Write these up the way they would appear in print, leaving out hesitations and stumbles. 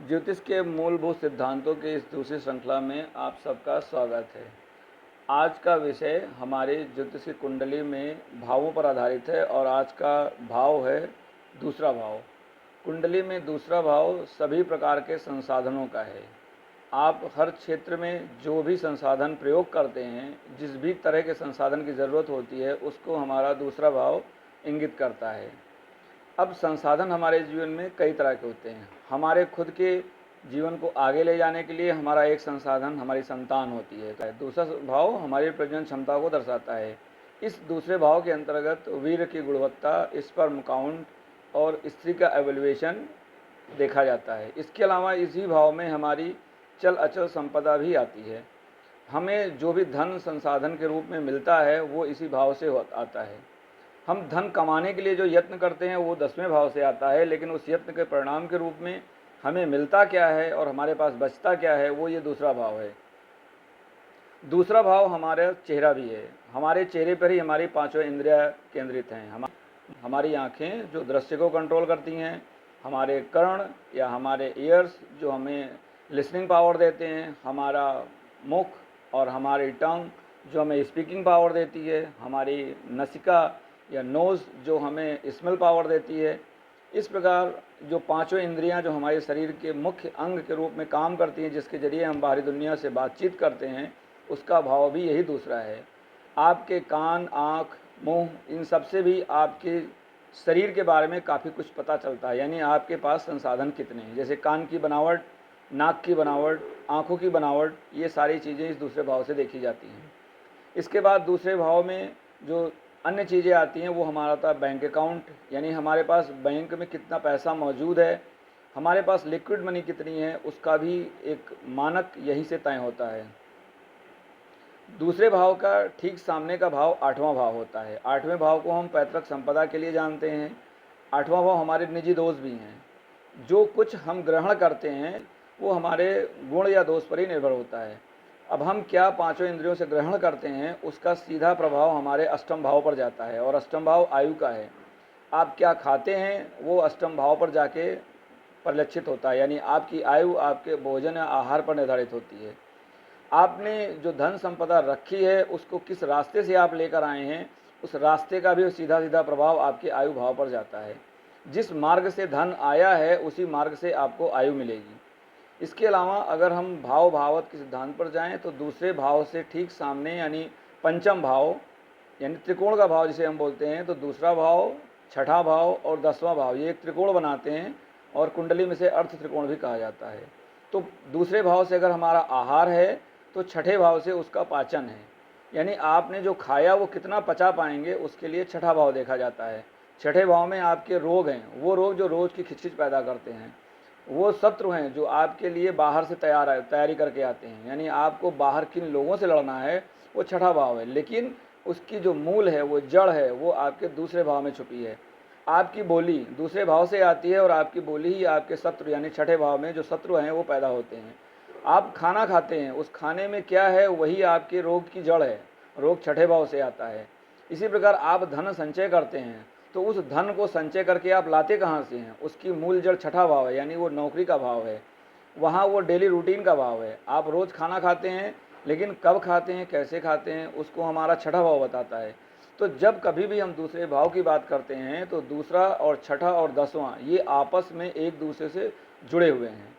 ज्योतिष के मूलभूत सिद्धांतों की इस दूसरी श्रृंखला में आप सबका स्वागत है। आज का विषय हमारी ज्योतिष की कुंडली में भावों पर आधारित है और आज का भाव है दूसरा भाव। कुंडली में दूसरा भाव सभी प्रकार के संसाधनों का है। आप हर क्षेत्र में जो भी संसाधन प्रयोग करते हैं, जिस भी तरह के संसाधन की ज़रूरत होती है, उसको हमारा दूसरा भाव इंगित करता है। अब संसाधन हमारे जीवन में कई तरह के होते हैं। हमारे खुद के जीवन को आगे ले जाने के लिए हमारा एक संसाधन हमारी संतान होती है। दूसरा भाव हमारी प्रजनन क्षमता को दर्शाता है। इस दूसरे भाव के अंतर्गत वीर्य की गुणवत्ता, स्पर्म काउंट और स्त्री का एवल्यूएशन देखा जाता है। इसके अलावा इसी भाव में हमारी चल अचल संपदा भी आती है। हमें जो भी धन संसाधन के रूप में मिलता है वो इसी भाव से आता है। हम धन कमाने के लिए जो यत्न करते हैं वो 10वें भाव से आता है, लेकिन उस यत्न के परिणाम के रूप में हमें मिलता क्या है और हमारे पास बचता क्या है, वो ये दूसरा भाव है। दूसरा भाव हमारा चेहरा भी है। हमारे चेहरे पर ही हमारी पांचों इंद्रियां केंद्रित हैं। हमारी आँखें जो दृश्य को कंट्रोल करती हैं, हमारे कर्ण या हमारे ईयर्स जो हमें लिसनिंग पावर देते हैं, हमारा मुख और हमारी टंग जो हमें स्पीकिंग पावर देती है, हमारी नसिका या नोज़ जो हमें स्मेल पावर देती है। इस प्रकार जो पांचों इंद्रियां जो हमारे शरीर के मुख्य अंग के रूप में काम करती हैं, जिसके ज़रिए हम बाहरी दुनिया से बातचीत करते हैं, उसका भाव भी यही दूसरा है। आपके कान, आँख, मुंह, इन सब से भी आपके शरीर के बारे में काफ़ी कुछ पता चलता है। यानी आपके पास संसाधन कितने हैं। जैसे कान की बनावट, नाक की बनावट, आँखों की बनावट, ये सारी चीज़ें इस दूसरे भाव से देखी जाती हैं। इसके बाद दूसरे भाव में जो अन्य चीज़ें आती हैं वो हमारा था बैंक अकाउंट, यानी हमारे पास बैंक में कितना पैसा मौजूद है, हमारे पास लिक्विड मनी कितनी है, उसका भी एक मानक यहीं से तय होता है। दूसरे भाव का ठीक सामने का भाव 8वां भाव होता है। 8वें भाव को हम पैतृक संपदा के लिए जानते हैं। 8वां भाव हमारे निजी दोष भी हैं। जो कुछ हम ग्रहण करते हैं वो हमारे गुण या दोष पर ही निर्भर होता है। अब हम क्या पांचों इंद्रियों से ग्रहण करते हैं, उसका सीधा प्रभाव हमारे अष्टम भाव पर जाता है, और अष्टम भाव आयु का है। आप क्या खाते हैं वो अष्टम भाव पर जाके परिलक्षित होता है, यानी आपकी आयु आपके भोजन या आहार पर निर्धारित होती है। आपने जो धन संपदा रखी है उसको किस रास्ते से आप लेकर आए हैं, उस रास्ते का भी सीधा सीधा प्रभाव आपके आयु भाव पर जाता है। जिस मार्ग से धन आया है उसी मार्ग से आपको आयु मिलेगी। इसके अलावा अगर हम भाव भावत के सिद्धांत पर जाएं तो दूसरे भाव से ठीक सामने यानी पंचम भाव यानी त्रिकोण का भाव जिसे हम बोलते हैं, तो दूसरा भाव, छठा भाव और 10वां भाव ये एक त्रिकोण बनाते हैं और कुंडली में से अर्थ त्रिकोण भी कहा जाता है। तो दूसरे भाव से अगर हमारा आहार है तो छठे भाव से उसका पाचन है, यानी आपने जो खाया वो कितना पचा पाएंगे उसके लिए छठा भाव देखा जाता है। छठे भाव में आपके रोग हैं, वो रोग जो रोज़ की खिचखिच पैदा करते हैं, वो शत्रु हैं जो आपके लिए बाहर से तैयारी करके आते हैं, यानी आपको बाहर किन लोगों से लड़ना है, वो छठा भाव है। लेकिन उसकी जो मूल है, वो जड़ है, वो आपके दूसरे भाव में छुपी है। आपकी बोली दूसरे भाव से आती है और आपकी बोली ही आपके शत्रु यानी छठे भाव में जो शत्रु हैं वो पैदा होते हैं। आप खाना खाते हैं, उस खाने में क्या है वही आपके रोग की जड़ है, रोग छठे भाव से आता है। इसी प्रकार आप धन संचय करते हैं तो उस धन को संचय करके आप लाते कहाँ से हैं, उसकी मूल जड़ छठा भाव है, यानी वो नौकरी का भाव है, वहाँ वो डेली रूटीन का भाव है। आप रोज़ खाना खाते हैं, लेकिन कब खाते हैं, कैसे खाते हैं, उसको हमारा छठा भाव बताता है। तो जब कभी भी हम दूसरे भाव की बात करते हैं तो दूसरा और छठा और 10वां ये आपस में एक दूसरे से जुड़े हुए हैं।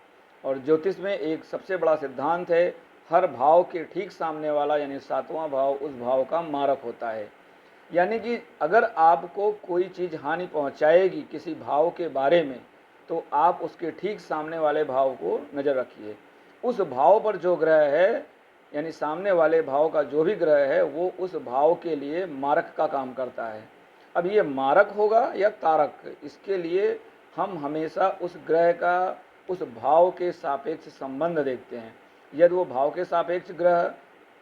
और ज्योतिष में एक सबसे बड़ा सिद्धांत है, हर भाव के ठीक सामने वाला यानी 7वां भाव उस भाव का मारक होता है। यानी कि अगर आपको कोई चीज़ हानि पहुंचाएगी किसी भाव के बारे में, तो आप उसके ठीक सामने वाले भाव को नज़र रखिए। उस भाव पर जो ग्रह है, यानी सामने वाले भाव का जो भी ग्रह है, वो उस भाव के लिए मारक का काम करता है। अब ये मारक होगा या तारक, इसके लिए हम हमेशा उस ग्रह का उस भाव के सापेक्ष संबंध देखते हैं। यदि वो भाव के सापेक्ष ग्रह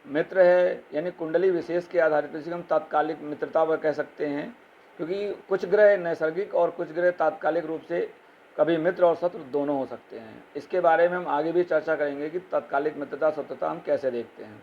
मित्र है, यानी कुंडली विशेष के आधारित, जिसे हम तात्कालिक मित्रता पर कह सकते हैं, क्योंकि कुछ ग्रह नैसर्गिक और कुछ ग्रह तात्कालिक रूप से कभी मित्र और शत्रु दोनों हो सकते हैं। इसके बारे में हम आगे भी चर्चा करेंगे कि तात्कालिक मित्रता शत्रुता हम कैसे देखते हैं।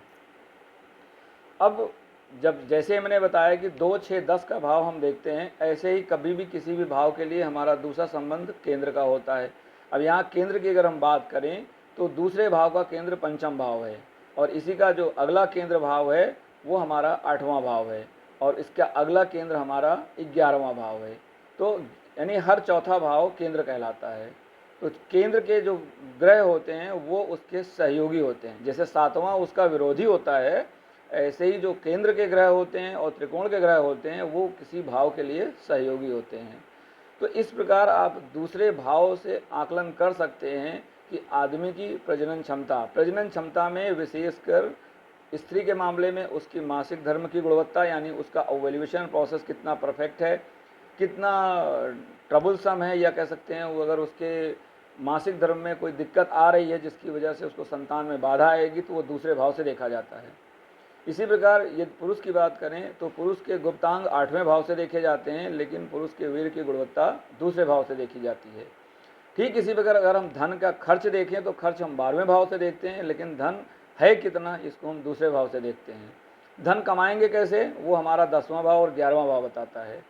अब जब जैसे मैंने बताया कि 2, 6, 10 का भाव हम देखते हैं, ऐसे ही कभी भी किसी भी भाव के लिए हमारा दूसरा संबंध केंद्र का होता है। अब यहाँ केंद्र की अगर हम बात करें तो दूसरे भाव का केंद्र पंचम भाव है, और इसी का जो अगला केंद्र भाव है वो हमारा 8वां भाव है, और इसका अगला केंद्र हमारा 11वां भाव है। तो यानी हर चौथा भाव केंद्र कहलाता है। तो केंद्र के जो ग्रह होते हैं वो उसके सहयोगी होते हैं। जैसे 7वां उसका विरोधी होता है, ऐसे ही जो केंद्र के ग्रह होते हैं और त्रिकोण के ग्रह होते हैं वो किसी भाव के लिए सहयोगी होते हैं। तो इस प्रकार आप दूसरे भाव से आकलन कर सकते हैं कि आदमी की प्रजनन क्षमता में विशेषकर स्त्री के मामले में उसकी मासिक धर्म की गुणवत्ता, यानी उसका ओवल्यूशन प्रोसेस कितना परफेक्ट है, कितना ट्रबलसम है, या कह सकते हैं वो अगर उसके मासिक धर्म में कोई दिक्कत आ रही है जिसकी वजह से उसको संतान में बाधा आएगी, तो वो दूसरे भाव से देखा जाता है। इसी प्रकार यदि पुरुष की बात करें तो पुरुष के गुप्तांग 8वें भाव से देखे जाते हैं, लेकिन पुरुष के वीर की गुणवत्ता दूसरे भाव से देखी जाती है। ठीक इसी प्रकार अगर हम धन का खर्च देखें तो खर्च हम 12वें भाव से देखते हैं, लेकिन धन है कितना इसको हम दूसरे भाव से देखते हैं। धन कमाएंगे कैसे, वो हमारा 10वां भाव और 11वां भाव बताता है।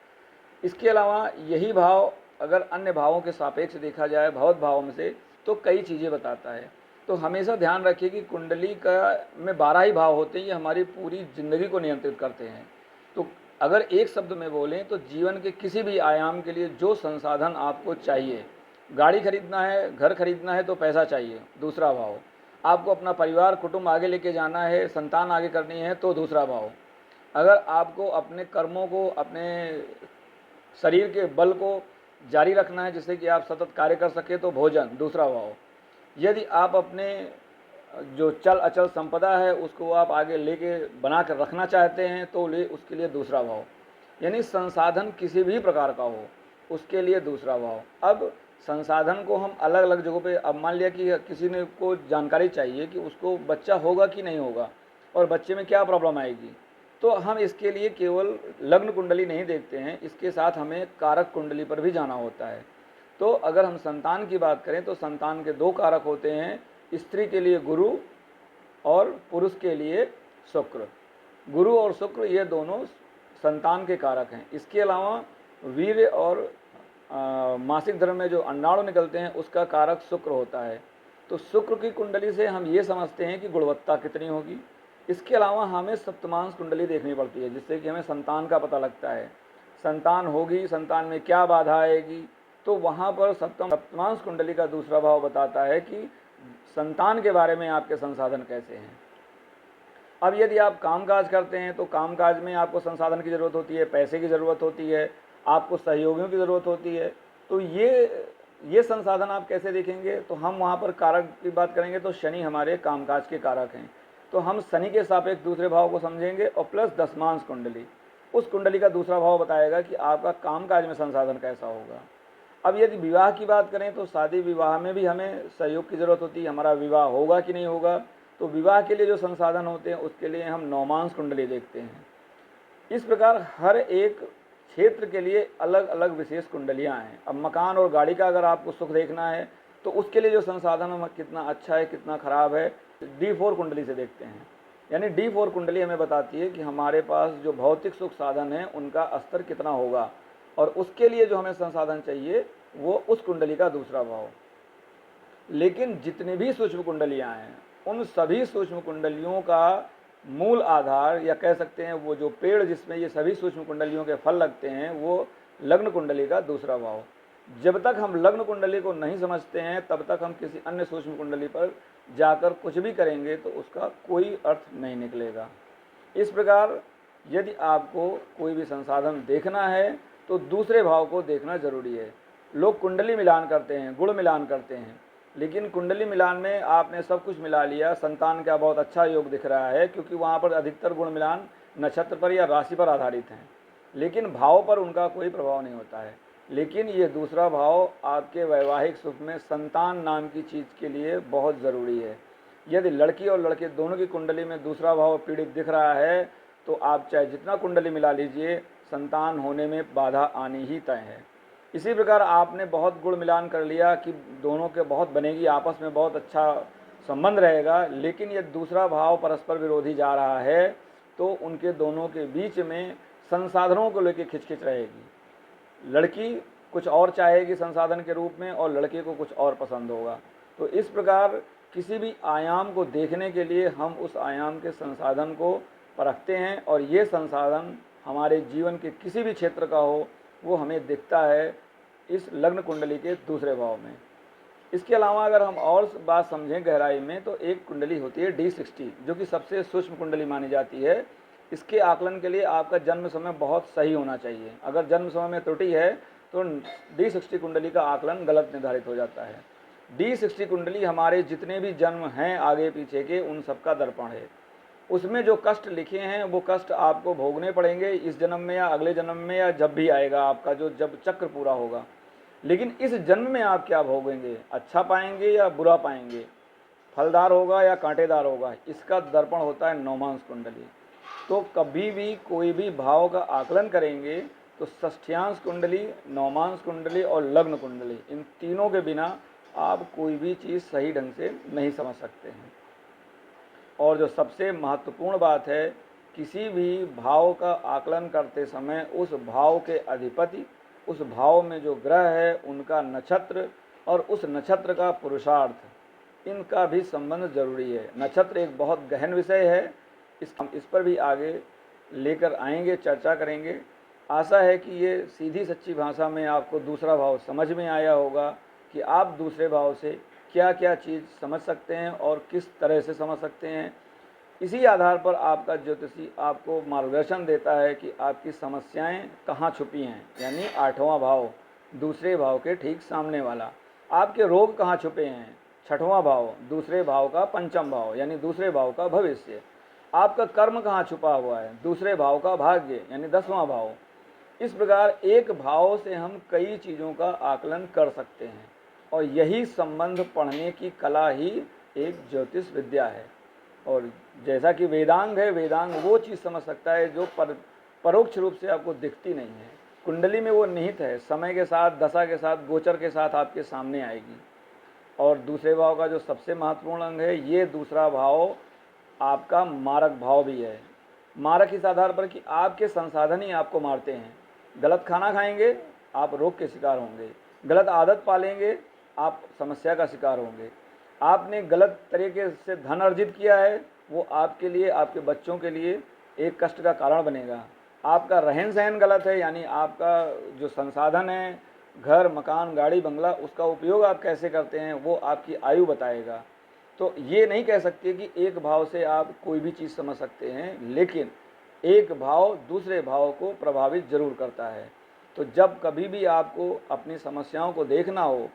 इसके अलावा यही भाव अगर अन्य भावों के सापेक्ष देखा जाए भौत भावों में से, तो कई चीज़ें बताता है। तो हमेशा ध्यान रखिए कि कुंडली का में 12 ही भाव होते हैं, ये हमारी पूरी जिंदगी को नियंत्रित करते हैं। तो अगर एक शब्द में बोलें तो जीवन के किसी भी आयाम के लिए जो संसाधन आपको चाहिए, गाड़ी खरीदना है, घर खरीदना है तो पैसा चाहिए, दूसरा भाव। आपको अपना परिवार कुटुंब आगे लेके जाना है, संतान आगे करनी है तो दूसरा भाव। अगर आपको अपने कर्मों को, अपने शरीर के बल को जारी रखना है जिससे कि आप सतत कार्य कर सके तो भोजन, दूसरा भाव। यदि आप अपने जो चल अचल संपदा है उसको आप आगे लेके बना कर रखना चाहते हैं तो उसके लिए दूसरा भाव। यानी संसाधन किसी भी प्रकार का हो उसके लिए दूसरा भाव। अब संसाधन को हम अलग अलग जगहों पे, अब मान लिया कि किसी ने को जानकारी चाहिए कि उसको बच्चा होगा कि नहीं होगा और बच्चे में क्या प्रॉब्लम आएगी, तो हम इसके लिए केवल लग्न कुंडली नहीं देखते हैं, इसके साथ हमें कारक कुंडली पर भी जाना होता है। तो अगर हम संतान की बात करें तो संतान के 2 कारक होते हैं, स्त्री के लिए गुरु और पुरुष के लिए शुक्र। गुरु और शुक्र ये दोनों संतान के कारक हैं। इसके अलावा वीर्य और मासिक धर्म में जो अंडाणु निकलते हैं उसका कारक शुक्र होता है। तो शुक्र की कुंडली से हम ये समझते हैं कि गुणवत्ता कितनी होगी। इसके अलावा हमें सप्तमांश कुंडली देखनी पड़ती है जिससे कि हमें संतान का पता लगता है, संतान होगी, संतान में क्या बाधा आएगी। तो वहाँ पर सप्तमांश कुंडली का दूसरा भाव बताता है कि संतान के बारे में आपके संसाधन कैसे हैं। अब यदि आप कामकाज करते हैं तो कामकाज में आपको संसाधन की ज़रूरत होती है, पैसे की ज़रूरत होती है, आपको सहयोगियों की ज़रूरत होती है। तो ये संसाधन आप कैसे देखेंगे, तो हम वहाँ पर कारक की बात करेंगे तो शनि हमारे कामकाज के कारक हैं। तो हम शनि के सापेक्ष दूसरे भाव को समझेंगे और प्लस दशमांश कुंडली, उस कुंडली का दूसरा भाव बताएगा कि आपका कामकाज में संसाधन कैसा होगा। अब यदि विवाह की बात करें तो शादी विवाह में भी हमें सहयोग की ज़रूरत होती है, हमारा विवाह होगा कि नहीं होगा। तो विवाह के लिए जो संसाधन होते हैं उसके लिए हम नौमांश कुंडली देखते हैं। इस प्रकार हर एक क्षेत्र के लिए अलग अलग विशेष कुंडलियां हैं। अब मकान और गाड़ी का अगर आपको सुख देखना है तो उसके लिए जो संसाधन कितना अच्छा है कितना खराब है, D4 कुंडली से देखते हैं। यानी D4 कुंडली हमें बताती है कि हमारे पास जो भौतिक सुख साधन है उनका स्तर कितना होगा, और उसके लिए जो हमें संसाधन चाहिए वो उस कुंडली का दूसरा भाव। लेकिन जितनी भी सूक्ष्म कुंडलियां हैं उन सभी सूक्ष्म कुंडलियों का मूल आधार, या कह सकते हैं वो जो पेड़ जिसमें ये सभी सूक्ष्म कुंडलियों के फल लगते हैं, वो लग्न कुंडली का दूसरा भाव। जब तक हम लग्न कुंडली को नहीं समझते हैं तब तक हम किसी अन्य सूक्ष्म कुंडली पर जाकर कुछ भी करेंगे तो उसका कोई अर्थ नहीं निकलेगा। इस प्रकार यदि आपको कोई भी संसाधन देखना है तो दूसरे भाव को देखना जरूरी है। लोग कुंडली मिलान करते हैं, गुण मिलान करते हैं, लेकिन कुंडली मिलान में आपने सब कुछ मिला लिया, संतान का बहुत अच्छा योग दिख रहा है क्योंकि वहाँ पर अधिकतर गुण मिलान नक्षत्र पर या राशि पर आधारित हैं, लेकिन भाव पर उनका कोई प्रभाव नहीं होता है। लेकिन ये दूसरा भाव आपके वैवाहिक सुख में संतान नाम की चीज़ के लिए बहुत ज़रूरी है। यदि लड़की और लड़के दोनों की कुंडली में दूसरा भाव पीड़ित दिख रहा है तो आप चाहे जितना कुंडली मिला लीजिए, संतान होने में बाधा आनी ही तय है। इसी प्रकार आपने बहुत गुण मिलान कर लिया कि दोनों के बहुत बनेगी, आपस में बहुत अच्छा संबंध रहेगा, लेकिन यदि दूसरा भाव परस्पर विरोधी जा रहा है तो उनके दोनों के बीच में संसाधनों को लेकर खिचखिच रहेगी। लड़की कुछ और चाहेगी संसाधन के रूप में और लड़के को कुछ और पसंद होगा। तो इस प्रकार किसी भी आयाम को देखने के लिए हम उस आयाम के संसाधन को परखते हैं, और ये संसाधन हमारे जीवन के किसी भी क्षेत्र का हो वो हमें दिखता है इस लग्न कुंडली के दूसरे भाव में। इसके अलावा अगर हम और बात समझें गहराई में, तो एक कुंडली होती है D60, जो कि सबसे सूक्ष्म कुंडली मानी जाती है। इसके आकलन के लिए आपका जन्म समय बहुत सही होना चाहिए। अगर जन्म समय में त्रुटि है तो D60 कुंडली का आकलन गलत निर्धारित हो जाता है। D60 कुंडली हमारे जितने भी जन्म हैं आगे पीछे के, उन सबका दर्पण है। उसमें जो कष्ट लिखे हैं वो कष्ट आपको भोगने पड़ेंगे इस जन्म में या अगले जन्म में, या जब भी आएगा आपका जो जब चक्र पूरा होगा। लेकिन इस जन्म में आप क्या भोगेंगे, अच्छा पाएंगे या बुरा पाएंगे, फलदार होगा या कांटेदार होगा, इसका दर्पण होता है नौमांस कुंडली। तो कभी भी कोई भी भाव का आकलन करेंगे तो षष्ठ्यांश कुंडली, नौमांस कुंडली और लग्न कुंडली, इन तीनों के बिना आप कोई भी चीज़ सही ढंग से नहीं समझ सकते हैं। और जो सबसे महत्वपूर्ण बात है, किसी भी भाव का आकलन करते समय उस भाव के अधिपति, उस भाव में जो ग्रह है, उनका नक्षत्र और उस नक्षत्र का पुरुषार्थ, इनका भी संबंध जरूरी है। नक्षत्र एक बहुत गहन विषय है, इस पर भी आगे लेकर आएंगे, चर्चा करेंगे। आशा है कि ये सीधी सच्ची भाषा में आपको दूसरा भाव समझ में आया होगा कि आप दूसरे भाव से क्या क्या चीज़ समझ सकते हैं और किस तरह से समझ सकते हैं। इसी आधार पर आपका ज्योतिषी आपको मार्गदर्शन देता है कि आपकी समस्याएं कहाँ छुपी हैं, यानी 8वां भाव, दूसरे भाव के ठीक सामने वाला। आपके रोग कहाँ छुपे हैं, 6वां भाव, दूसरे भाव का 5वां भाव, यानी दूसरे भाव का भविष्य। आपका कर्म कहाँ छुपा हुआ है, दूसरे भाव का भाग्य, यानी 10वां भाव। इस प्रकार एक भाव से हम कई चीज़ों का आकलन कर सकते हैं, और यही संबंध पढ़ने की कला ही एक ज्योतिष विद्या है। और जैसा कि वेदांग है, वेदांग वो चीज़ समझ सकता है जो परोक्ष रूप से आपको दिखती नहीं है। कुंडली में वो निहित है, समय के साथ, दशा के साथ, गोचर के साथ आपके सामने आएगी। और दूसरे भाव का जो सबसे महत्वपूर्ण अंग है, ये दूसरा भाव आपका मारक भाव भी है। मारक इस आधार पर कि आपके संसाधन ही आपको मारते हैं। गलत खाना खाएंगे आप रोग के शिकार होंगे, गलत आदत पालेंगे आप समस्या का शिकार होंगे, आपने गलत तरीके से धन अर्जित किया है वो आपके लिए, आपके बच्चों के लिए एक कष्ट का कारण बनेगा। आपका रहन सहन गलत है, यानी आपका जो संसाधन है, घर मकान गाड़ी बंगला, उसका उपयोग आप कैसे करते हैं वो आपकी आयु बताएगा। तो ये नहीं कह सकते कि एक भाव से आप कोई भी चीज़ समझ सकते हैं, लेकिन एक भाव दूसरे भाव को प्रभावित जरूर करता है। तो जब कभी भी आपको अपनी समस्याओं को देखना हो,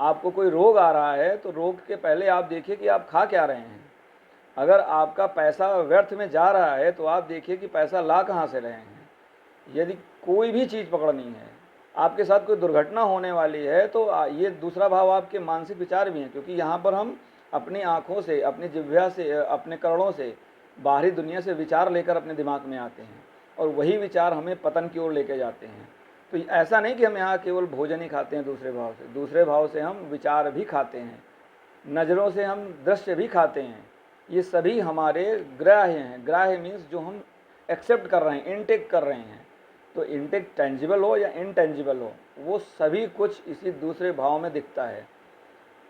आपको कोई रोग आ रहा है, तो रोग के पहले आप देखिए कि आप खा क्या रहे हैं। अगर आपका पैसा व्यर्थ में जा रहा है तो आप देखिए कि पैसा ला कहाँ से रहे हैं। यदि कोई भी चीज़ पकड़नी है, आपके साथ कोई दुर्घटना होने वाली है, तो ये दूसरा भाव आपके मानसिक विचार भी हैं, क्योंकि यहाँ पर हम अपनी आँखों से, अपनी जिह्वा से, अपने करणों से बाहरी दुनिया से विचार लेकर अपने दिमाग में आते हैं, और वही विचार हमें पतन की ओर लेके जाते हैं। तो ऐसा नहीं कि हम यहाँ केवल भोजन ही खाते हैं दूसरे भाव से हम विचार भी खाते हैं, नज़रों से हम दृश्य भी खाते हैं। ये सभी हमारे ग्राह्य हैं। ग्राह्य मीन्स जो हम एक्सेप्ट कर रहे हैं, इनटेक कर रहे हैं। तो इनटेक टेंजिबल हो या इनटेंजिबल हो, वो सभी कुछ इसी दूसरे भाव में दिखता है।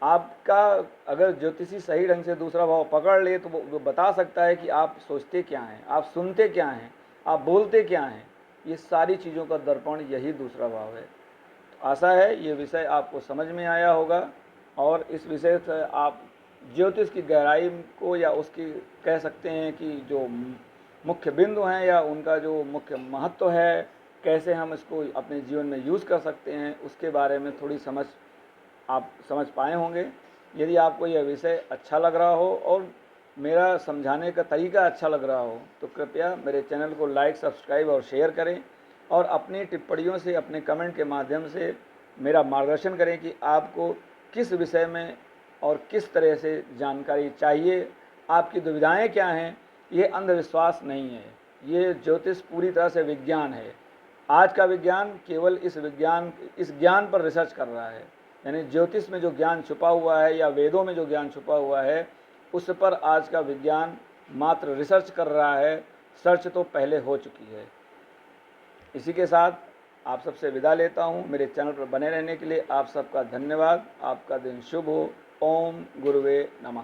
आपका अगर ज्योतिषी सही ढंग से दूसरा भाव पकड़ ले तो वो बता सकता है कि आप सोचते क्या हैं, आप सुनते क्या हैं, आप बोलते क्या हैं। ये सारी चीज़ों का दर्पण यही दूसरा भाव है। तो आशा है ये विषय आपको समझ में आया होगा, और इस विषय से आप ज्योतिष की गहराई को, या उसकी कह सकते हैं कि जो मुख्य बिंदु हैं या उनका जो मुख्य महत्व है, कैसे हम इसको अपने जीवन में यूज़ कर सकते हैं, उसके बारे में थोड़ी समझ आप समझ पाए होंगे। यदि आपको यह विषय अच्छा लग रहा हो और मेरा समझाने का तरीका अच्छा लग रहा हो, तो कृपया मेरे चैनल को लाइक, सब्सक्राइब और शेयर करें, और अपनी टिप्पणियों से, अपने कमेंट के माध्यम से मेरा मार्गदर्शन करें कि आपको किस विषय में और किस तरह से जानकारी चाहिए, आपकी दुविधाएं क्या हैं। ये अंधविश्वास नहीं है, ये ज्योतिष पूरी तरह से विज्ञान है। आज का विज्ञान केवल इस ज्ञान पर रिसर्च कर रहा है, यानी ज्योतिष में जो ज्ञान छुपा हुआ है या वेदों में जो ज्ञान छुपा हुआ है, उस पर आज का विज्ञान मात्र रिसर्च कर रहा है। सर्च तो पहले हो चुकी है। इसी के साथ आप सबसे विदा लेता हूँ। मेरे चैनल पर बने रहने के लिए आप सबका धन्यवाद। आपका दिन शुभ हो। ओम गुरुवे नमः।